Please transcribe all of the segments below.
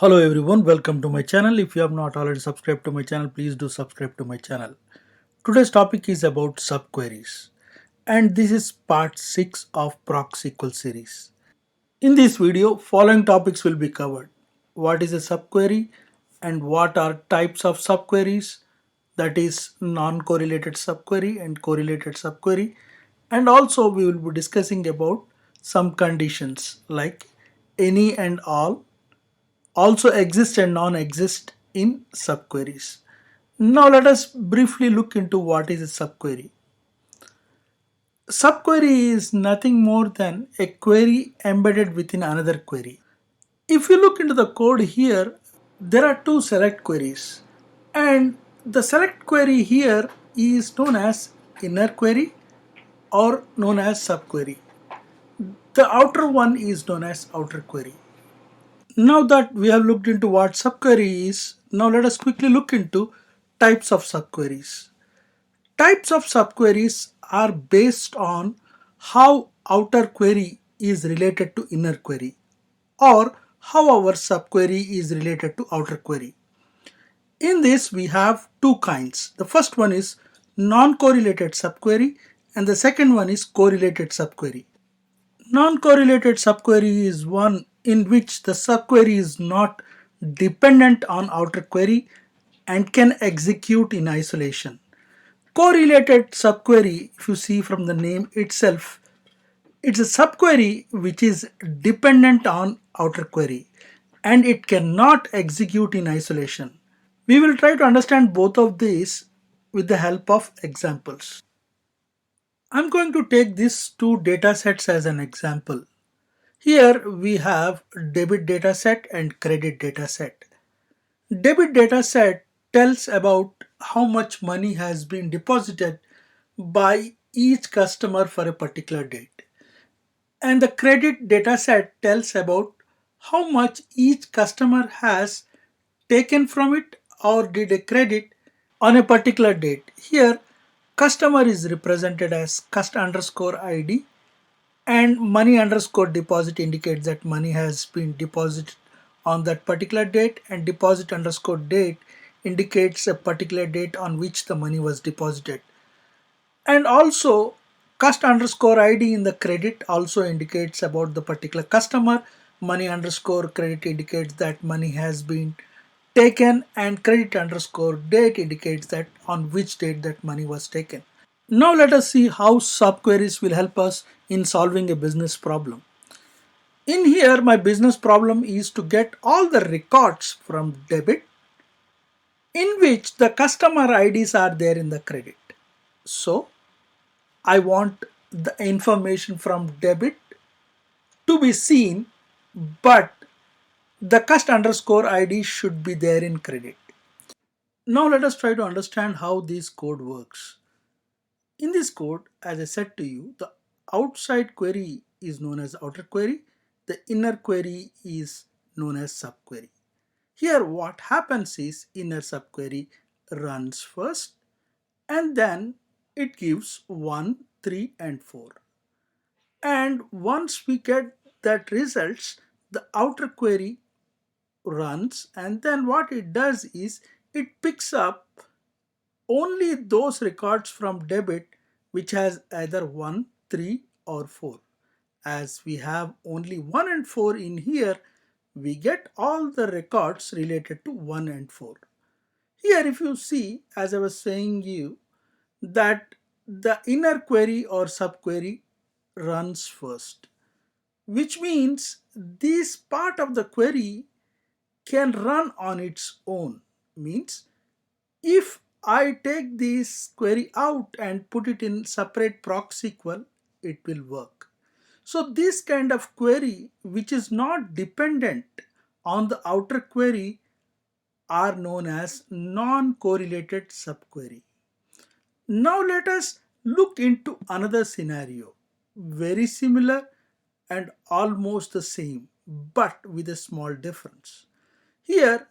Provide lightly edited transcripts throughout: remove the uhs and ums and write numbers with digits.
Hello everyone, welcome to my channel. If you have not already subscribed to my channel, please do subscribe to my channel. Today's topic is about subqueries, and this is part 6 of PROC SQL series. In this video, following topics will be covered. What is a subquery and what are types of subqueries, that is non-correlated subquery and correlated subquery, and also we will be discussing about some conditions like any and all also exist and non-exist in subqueries. Now let us briefly look into what is a subquery. Subquery is nothing more than a query embedded within another query. If you look into the code here, there are two select queries, and the select query here is known as inner query or known as subquery. The outer one is known as outer query. Now that we have looked into what subquery is, now let us quickly look into types of subqueries. Types of subqueries are based on how outer query is related to inner query or how our subquery is related to outer query. In this we have two kinds. The first one is non-correlated subquery and the second one is correlated subquery. Non-correlated subquery is one in which the subquery is not dependent on outer query and can execute in isolation. Correlated subquery, if you see from the name itself, it's a subquery which is dependent on outer query and it cannot execute in isolation. We will try to understand both of these with the help of examples. I'm going to take these two data sets as an example. Here we have debit data set and credit data set. Debit data set tells about how much money has been deposited by each customer for a particular date. And the credit data set tells about how much each customer has taken from it or did a credit on a particular date. Here customer is represented as cust underscore ID and money underscore deposit indicates that money has been deposited on that particular date, and deposit underscore date indicates a particular date on which the money was deposited. And also cust underscore ID in the credit also indicates about the particular customer. Money underscore credit indicates that money has been taken, and credit underscore date indicates that on which date that money was taken. Now let us see how subqueries will help us in solving a business problem. In here my business problem is to get all the records from debit in which the customer IDs are there in the credit. So I want the information from debit to be seen, but the cust underscore ID should be there in credit. Now let us try to understand how this code works. In this code, as I said to you, the outside query is known as outer query, the inner query is known as subquery. Here what happens is inner subquery runs first and then it gives 1, 3 and 4. And once we get that results, the outer query runs, and then what it does is it picks up only those records from debit which has either 1, 3 or 4. As we have only 1 and 4 in here, we get all the records related to 1 and 4. Here if you see, as I was saying you, that the inner query or subquery runs first, which means this part of the query can run on its own. Means if I take this query out and put it in separate PROC SQL, it will work. So this kind of query which is not dependent on the outer query are known as non-correlated subquery. Now let us look into another scenario, very similar and almost the same, but with a small difference. Here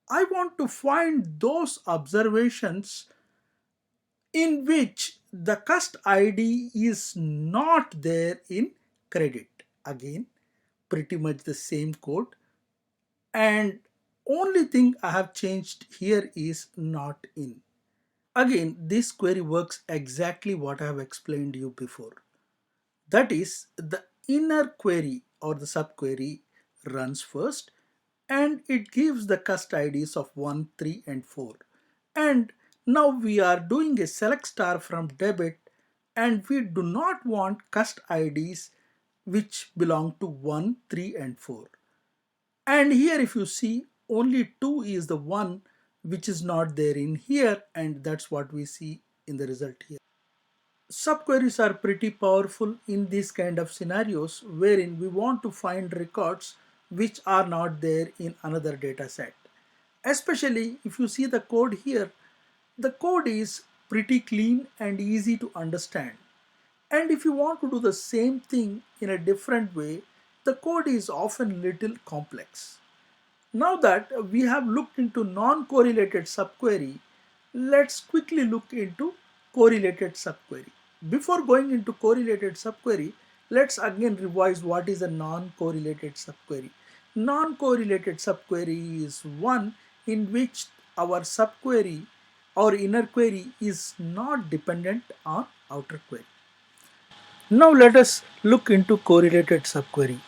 I want to find those observations in which the cust ID is not there in credit. Again, pretty much the same code. and only thing I have changed here is not in. Again, this query works exactly what I have explained you before. That is, the inner query or the subquery runs first and it gives the cust IDs of 1, 3 and 4. And now we are doing a select star from debit and we do not want cust IDs which belong to 1, 3 and 4. And here if you see, only 2 is the one which is not there in here, and that's what we see in the result here. Subqueries are pretty powerful in these kind of scenarios wherein we want to find records which are not there in another data set. Especially if you see the code here, the code is pretty clean and easy to understand. And if you want to do the same thing in a different way, the code is often little complex. Now that we have looked into non-correlated subquery, let's quickly look into correlated subquery. Before going into correlated subquery, let's again revise what is a non-correlated subquery. Non-correlated subquery is one in which our subquery or inner query is not dependent on outer query. Now let us look into correlated subquery.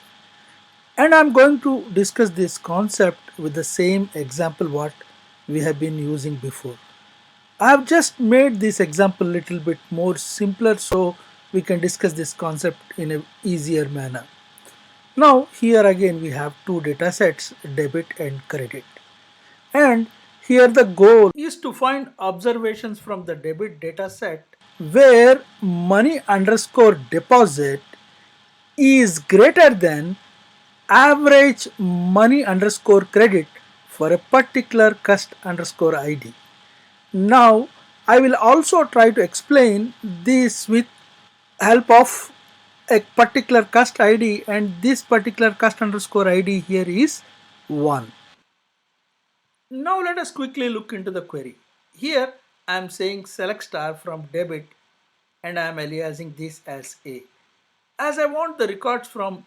And I'm going to discuss this concept with the same example what we have been using before. I have just made this example little bit more simpler so we can discuss this concept in a easier manner. Now here again we have two data sets, debit and credit. And here the goal is to find observations from the debit data set where money underscore deposit is greater than average money underscore credit for a particular cust underscore ID. Now I will also try to explain this with help of a particular cust ID, and this particular cust underscore ID here is 1. Now let us quickly look into the query. Here I am saying select star from debit and I am aliasing this as A. As I want the records from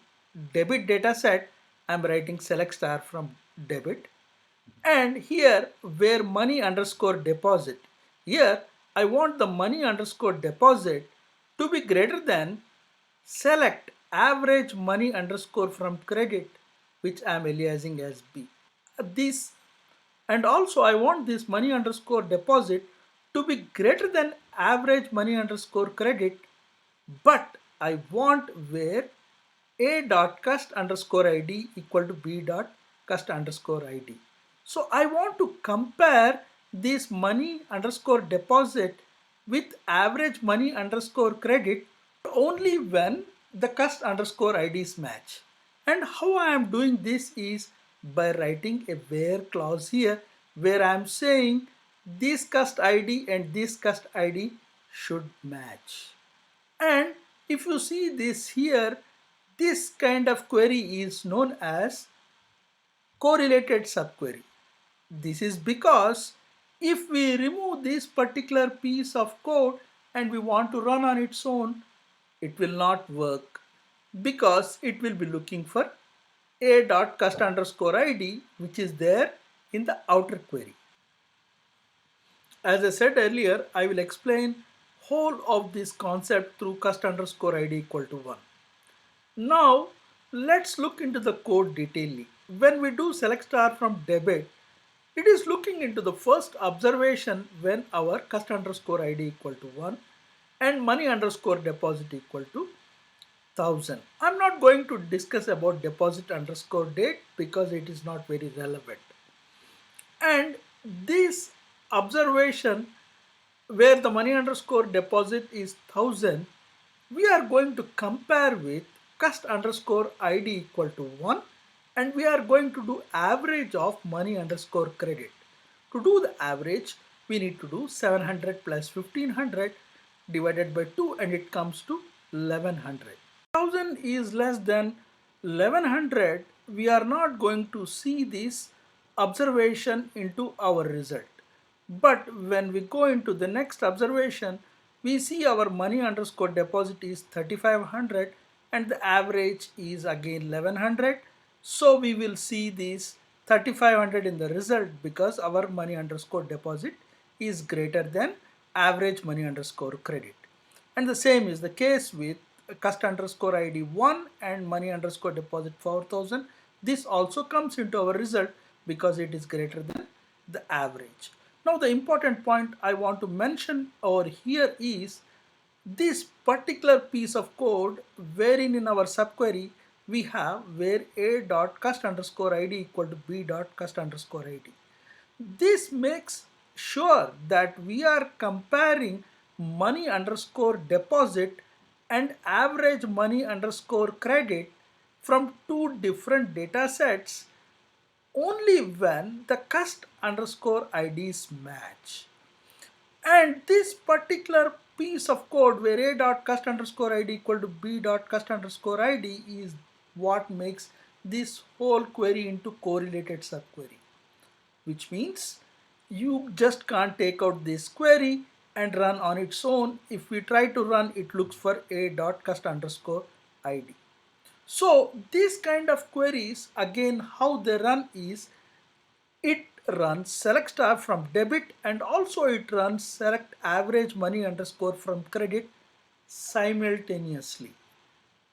debit data set, I am writing select star from debit. And here where money underscore deposit, here I want the money underscore deposit to be greater than select average money underscore from credit, which I am aliasing as B. This, and also I want this money underscore deposit to be greater than average money underscore credit, but I want where a dot cust underscore id equal to b dot cust underscore id. So I want to compare this money underscore deposit with average money underscore credit only when the cust underscore IDs match. And how I am doing this is by writing a where clause here where I am saying this cust ID and this cust ID should match. And if you see this here, this kind of query is known as correlated subquery. This is because if we remove this particular piece of code and we want to run on its own, it will not work because it will be looking for a.cust underscore id which is there in the outer query. As I said earlier, I will explain whole of this concept through cust underscore id equal to 1. Now let's look into the code detailedly. When we do select star from debit, it is looking into the first observation when our cust underscore id equal to 1 and money underscore deposit equal to 1000. I'm not going to discuss about deposit underscore date because it is not very relevant. And this observation where the money underscore deposit is 1000, we are going to compare with cust underscore id equal to 1 and we are going to do average of money underscore credit. To do the average, we need to do 700 plus 1500 divided by 2 and it comes to 1100. 1000 is less than 1100, we are not going to see this observation into our result. But when we go into the next observation, we see our money underscore deposit is 3500 and the average is again 1100. So we will see this 3500 in the result because our money underscore deposit is greater than average money underscore credit. And the same is the case with cust underscore ID 1 and money underscore deposit 4000. This also comes into our result because it is greater than the average. Now the important point I want to mention over here is this particular piece of code wherein in our subquery we have where a dot cust underscore id equal to b dot cust underscore id. This makes sure that we are comparing money underscore deposit and average money underscore credit from two different data sets only when the cust underscore IDs match. And this particular piece of code where a dot cust underscore id equal to b dot cust underscore id is what makes this whole query into correlated subquery, which means you just can't take out this query and run on its own. If we try to run, it looks for a dot cust underscore id. So these kind of queries, again, how they run is it runs select star from debit and also it runs select average money underscore from credit simultaneously.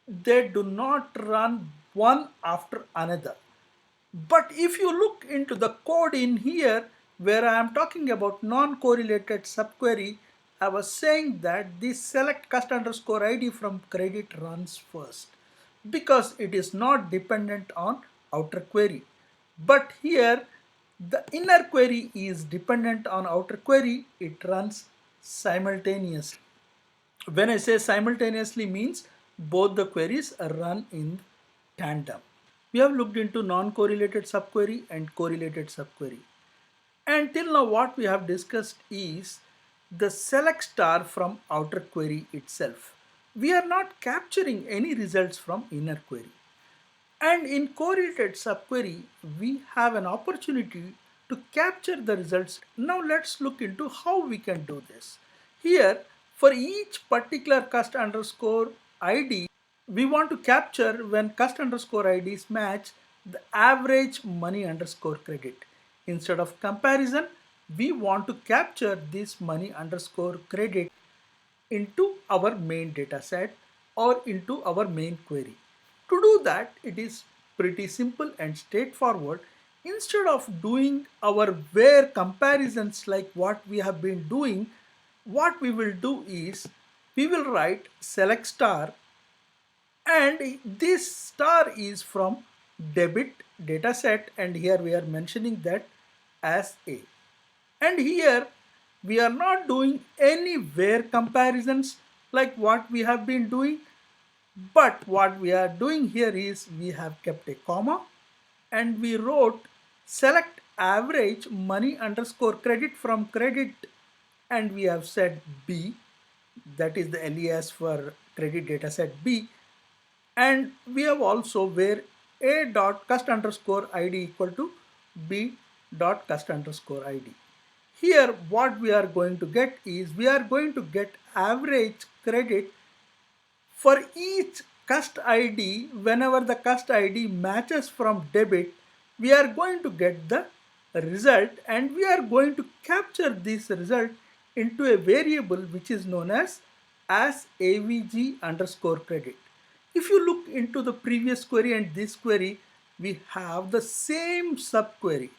They do not run one after another. But if you look into the code in here where I am talking about non-correlated subquery, I was saying that this select cust underscore id from credit runs first because it is not dependent on outer query. But here the inner query is dependent on outer query, it runs simultaneously. When I say simultaneously means both the queries run in tandem. We have looked into non-correlated subquery and correlated subquery. And till now what we have discussed is the select star from outer query itself. We are not capturing any results from inner query. And in correlated subquery, we have an opportunity to capture the results. Now let's look into how we can do this. Here, for each particular cust underscore ID, we want to capture when cust underscore IDs match the average money underscore credit. Instead of comparison, we want to capture this money underscore credit into our main data set or into our main query. To do that, it is pretty simple and straightforward. Instead of doing our where comparisons like what we have been doing, what we will do is we will write select star and this star is from debit dataset and here we are mentioning that as A. And here we are not doing any where comparisons like what we have been doing, but what we are doing here is we have kept a comma and we wrote select average money underscore credit from credit and we have said B, that is the alias for credit dataset B, and we have also where a dot cust underscore id equal to b dot cust underscore id. Here what we are going to get is we are going to get average credit for each cust id. Whenever the cust id matches from debit, we are going to get the result and we are going to capture this result into a variable which is known as avg underscore credit. If you look into the previous query and this query, we have the same subquery,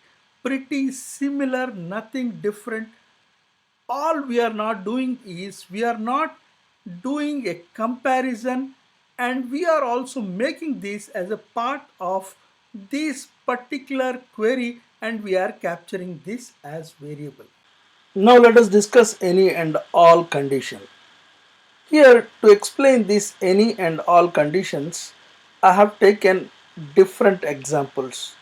pretty similar, nothing different. All we are not doing is we are not doing a comparison and we are also making this as a part of this particular query and we are capturing this as variable. Now let us discuss any and all condition. Here to explain this any and all conditions, I have taken different examples.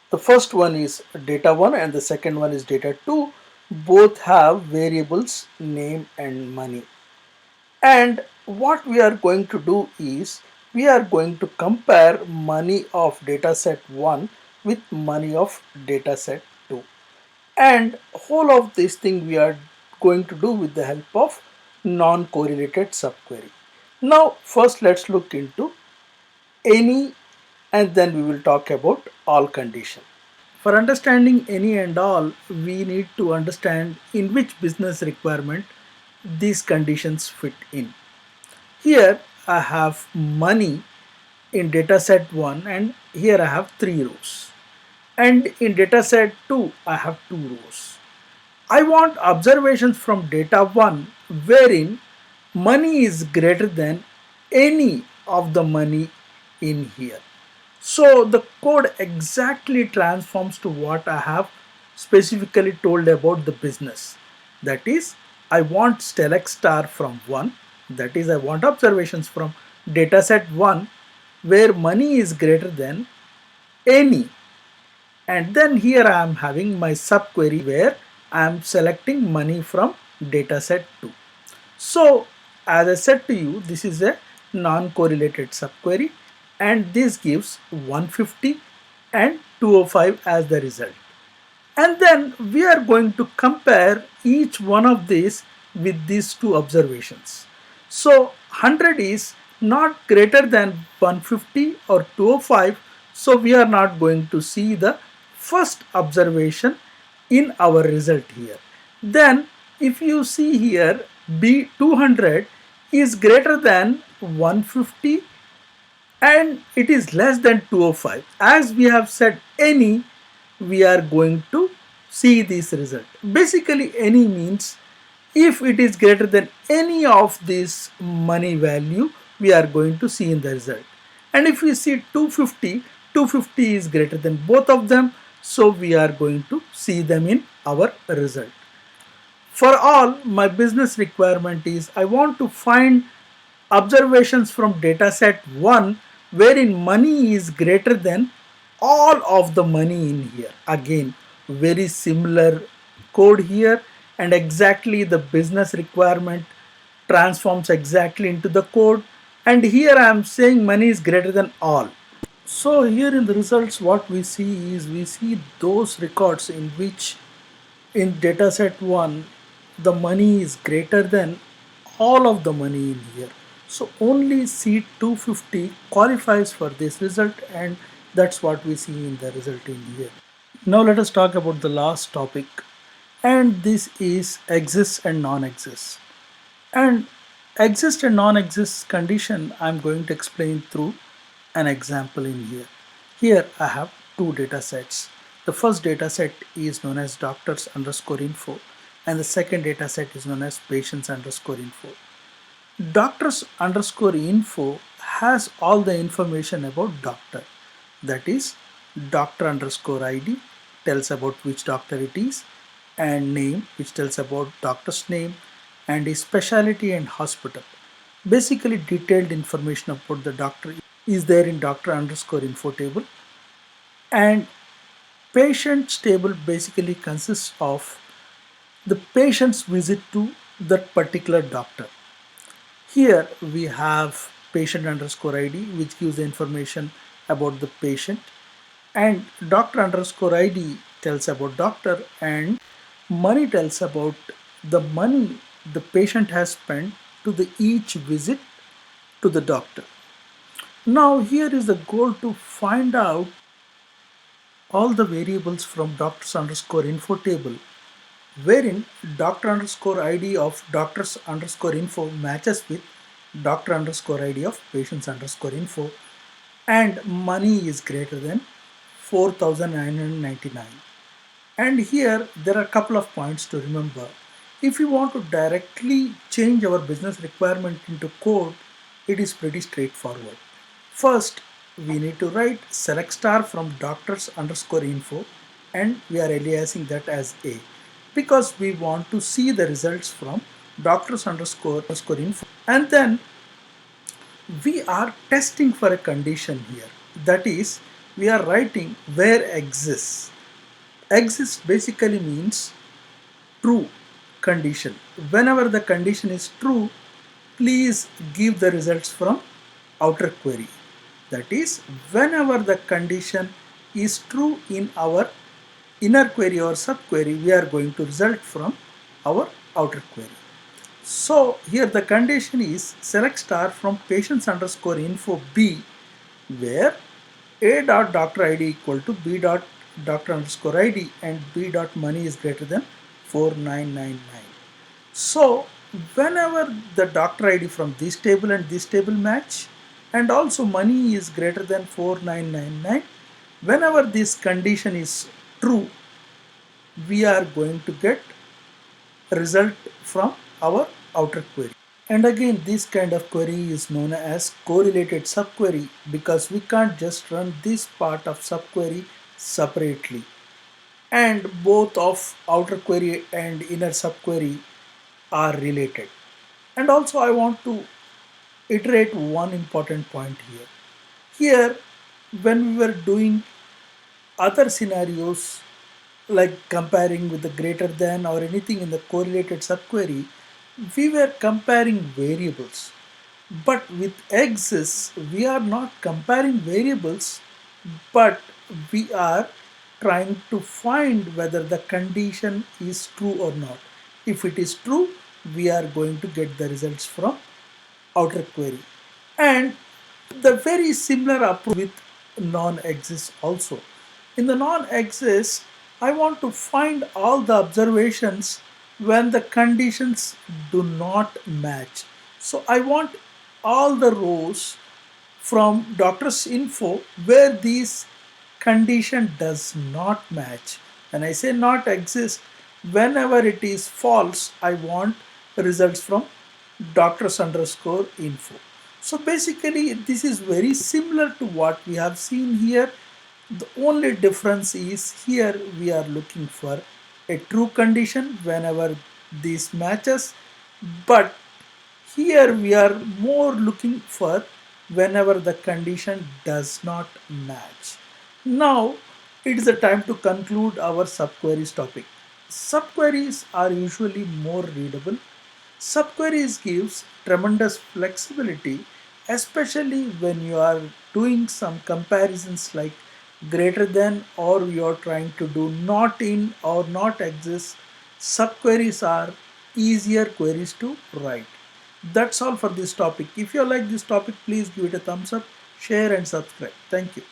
The first one is data 1 and the second one is data 2. Both have variables name and money. And what we are going to do is we are going to compare money of dataset 1 with money of dataset 2. And whole of this thing we are going to do with the help of non-correlated subquery. Now first let's look into any and then we will talk about all condition. For understanding any and all, we need to understand in which business requirement these conditions fit in. Here I have money in dataset 1 and here I have 3 rows. And in dataset 2 I have 2 rows. I want observations from data 1 wherein money is greater than any of the money in here. So the code exactly transforms to what I have specifically told about the business. That is, I want select star from 1. That is, I want observations from dataset 1 where money is greater than any. And then here I am having my subquery where I am selecting money from dataset 2. So as I said to you, this is a non-correlated subquery and this gives 150 and 205 as the result. And then we are going to compare each one of these with these two observations. So 100 is not greater than 150 or 205, so we are not going to see the first observation in our result here. Then if you see here, B 200 is greater than 150 and it is less than 205. As we have said any, we are going to see this result. Basically any means if it is greater than any of this money value, we are going to see in the result. And if we see 250, 250 is greater than both of them, so we are going to see them in our result. For all, my business requirement is I want to find observations from dataset 1 wherein money is greater than all of the money in here. Again, very similar code here and exactly the business requirement transforms exactly into the code, and here I am saying money is greater than all. So here in the results what we see is we see those records in which in dataset 1 the money is greater than all of the money in here. So only C250 qualifies for this result, and that's what we see in the result in here. Now let us talk about the last topic, and this is exists and non-exists. And exist and non-exist condition I'm going to explain through an example in here. Here I have two data sets. The first data set is known as doctors underscore info and the second data set is known as patients underscore info. Doctors underscore info has all the information about doctor. That is, doctor underscore ID tells about which doctor it is, and name which tells about doctor's name and his specialty and hospital. Basically detailed information about the doctor is there in doctor underscore info table, and patient's table basically consists of the patient's visit to that particular doctor. Here we have patient underscore ID which gives the information about the patient, and doctor underscore ID tells about doctor, and money tells about the money the patient has spent to the each visit to the doctor. Now here is the goal to find out all the variables from doctors underscore info table wherein doctor underscore ID of doctors underscore info matches with doctor underscore ID of patients underscore info, and money is greater than 4,999. And here there are a couple of points to remember. If you want to directly change our business requirement into code, it is pretty straightforward. First, we need to write select star from doctors underscore info, and we are aliasing that as A because we want to see the results from doctors underscore info, and then we are testing for a condition here. That is, we are writing where exists. Exists basically means true condition. Whenever the condition is true, please give the results from outer query. That is, whenever the condition is true in our inner query or subquery, we are going to result from our outer query. So here the condition is select star from patients underscore info B, where A dot doctor ID equal to B dot doctor underscore ID and b dot money is greater than 4999. So whenever the doctor ID from this table and this table match, and also money is greater than 4999, whenever this condition is true, we are going to get result from our outer query. And again, this kind of query is known as correlated subquery because we can't just run this part of subquery separately. And both of outer query and inner subquery are related. And also I want to iterate one important point here. Here, when we were doing other scenarios like comparing with the greater than or anything in the correlated subquery, we were comparing variables. But with exists, we are not comparing variables, but we are trying to find whether the condition is true or not. If it is true, we are going to get the results from outer query. And the very similar approach with non-exist also. In the non-exist, I want to find all the observations when the conditions do not match. So I want all the rows from doctor's info where this condition does not match. When I say not exist, whenever it is false, I want results from doctors underscore info. So basically this is very similar to what we have seen here. The only difference is here we are looking for a true condition whenever this matches, but here we are more looking for whenever the condition does not match. Now it is the time to conclude our subqueries topic. Subqueries are usually more readable. Subqueries gives tremendous flexibility, especially when you are doing some comparisons like greater than, or you are trying to do not in or not exist. Subqueries are easier queries to write. That's all for this topic. If you like this topic, please give it a thumbs up, share and subscribe. Thank you.